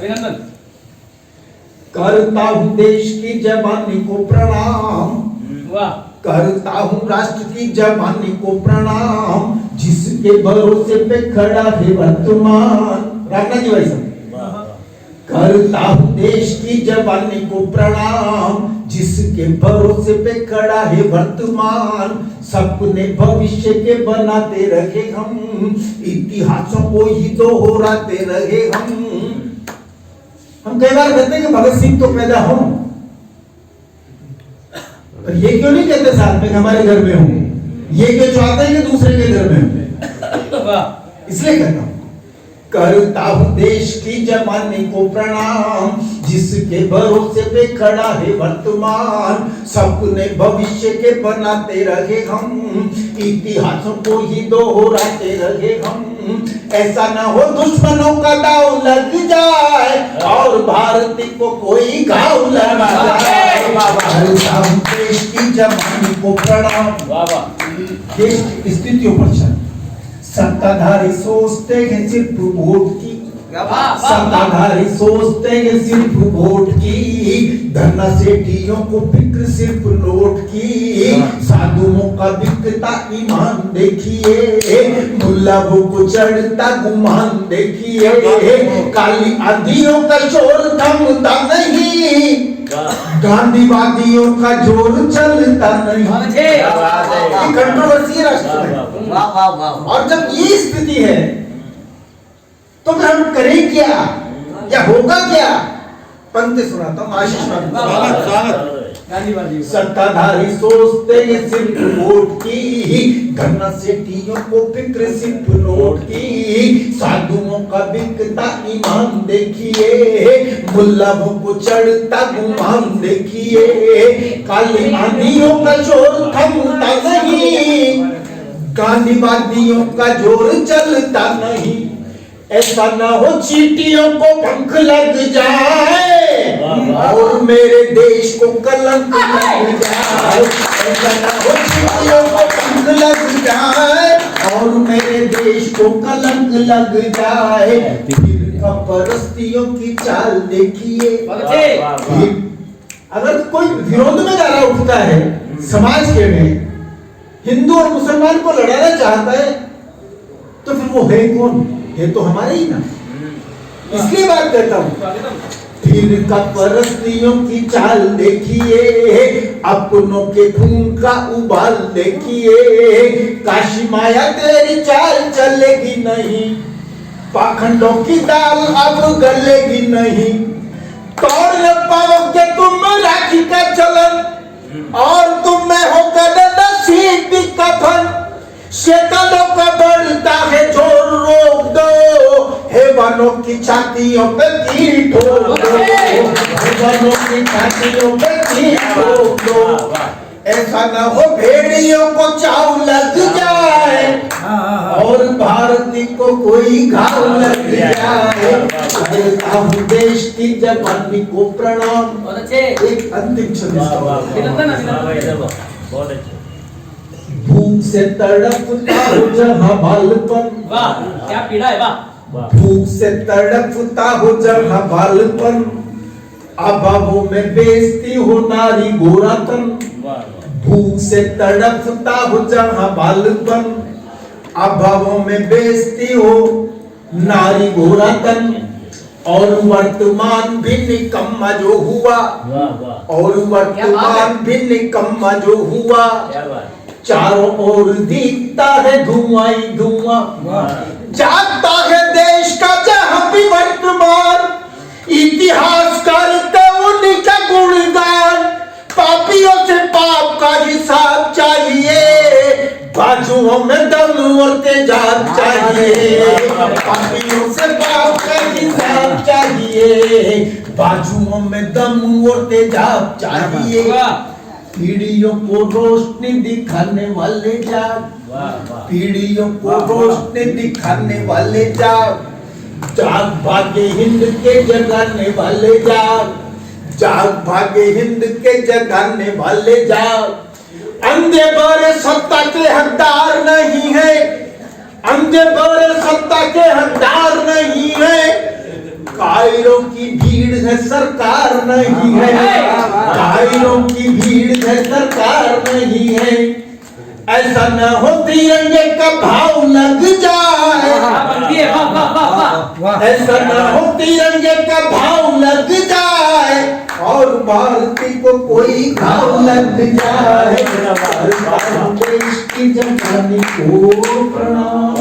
अभिनंदन। करता हूँ देश की जवानी को प्रणाम, वाह। करता हूँ राष्ट्र की जवानी को प्रणाम, जिसके भरोसे पे खड़ा है वर्तमान। राखना जी भाई साहब। करता हूँ देश की जवानी को प्रणाम, जिसके भरोसे पे खड़ा है वर्तमान। सपने भविष्य के बनाते रहे हम, इतिहासों को ही दोहराते रहे हम कई बार कहते हैं कि भगत सिंह तो पैदा हो, पर ये क्यों नहीं कहते साथ में हमारे घर में होंगे, ये क्यों चाहते हैं कि दूसरे के घर में होंगे। इसलिए कहता हूं करता हूं देश की जवानी को प्रणाम, जिसके भरोसे पे खड़ा है वर्तमान। सपने भविष्य के बनाते रहे हम, इतिहासों को ही दोहराते रहे हम। ऐसा ना हो दुश्मनों का दाव लग जाए और भारती को कोई घाव लगा जाए। करता हूं देश की जवानी को प्रणाम। देश की स्थितियों पर चल, सत्ताधारी सोचते हैं सिर्फ वोट की, सत्ताधारी सोचते हैं सिर्फ वोट की। धरना सेठियों को फिक्र सिर्फ नोट की, साधुओं का बिकता ईमान देखिए, मुल्लाओं को चढ़ता गुमान देखिए। काली आंधियों का शोर थमता नहीं, गांधीवादियों का जोर चलता नहीं। कंट्रोवर्सी राष्ट्र में। और जब ये स्थिति है तो फिर हम करें क्या या होगा क्या? पंक्ति सुनाता हूँ, आशीष सत्ताधारी सोचते हैं सिर्फ वोट की, धरना सेठियों को फिक्र सिर्फ नोट की। साधुओं का बिकता ईमान देखिए, मुल्लाओं को चढ़ता गुमान देखिए। काली आंधियों का शोर थमता नहीं, गांधीवादियों का जोर चलता नहीं। ऐसा ना हो चींटियों को पंख लग जाए और मेरे देश को कलंक लग जाए। ऐसा ना हो चींटियों को पंख लग जाए और मेरे देश को कलंक लग जाए। फिर परस्तियों की चाल देखिए। अगर कोई विरोध में नारा उठता है समाज के में, हिंदू और मुसलमान को लड़ाना चाहता है, तो फिर वो है कौन? ये तो हमारे ही ना। इसलिए बात करता हूं, फिर परस्तियों की चाल देखिए, अपनों के खून का उबाल देखिए। काशी माया तेरी चाल चलेगी नहीं, पाखंडों की दाल अब गलेगी नहीं। तोड़ न पाओगे तुम राखी का चलन और तुम में होकर नसीब भी कफन। शैतानों का बढ़ता है जोर, रोक दो हैवानों की छातियों पे तीर ठोक दो, हैवानों की छातियों पे तीर ठोक दो। ऐसा ना हो भेड़ियों को चाव लग जाए और भारती को कोई घाव लग जाए। करता हूँ देश की जवानी को प्रणाम। एक अंतिम भूख से तड़पता हो जहाँ बालपन। वाह, क्या पीड़ा है। वाह। भूख से तड़पता हो जहाँ बालपन, अभावों में बेचती हो नारी गोरा तन। भूख से तड़पता हो जहाँ बालपन, अभावों में बेचती हो नारी गोरा तन। और वर्तमान भी निकम्मा जो हुआ, और वर्तमान भी निकम्मा जो हुआ। चारों ओर दिखता है धुआं ही धुआं, जागता है देश का जहां भी वर्तमान। इतिहास करते उन्हीं का गुणगान, पापियों से पाप का हिसाब चाहिए, बाजुओं में दम और तेजाब चाहिए। पापियों से पाप का हिसाब चाहिए, बाजुओं में दम और तेजाब चाहिए। पीढ़ियों को रोशनी दिखाने वाले जाग, पीढ़ियों को रोशनी दिखाने वाले जाग। जाग भागे हिंद के जगाने वाले जाग, जाग भागे हिंद के जगाने वाले जाग। अंधे बड़े सत्ता के हकदार नहीं है, अंधे बड़े सत्ता के हकदार नहीं है। कायरों की भीड़ है सरकार नहीं है, कायरों की भीड़ है सरकार नहीं है, ऐसा न हो तिरंगे का भाव लग जाए, ऐसा न हो तिरंगे का भाव लग जाए और भारती को कोई घाव लग जाए, देश की जवानी को प्रणाम।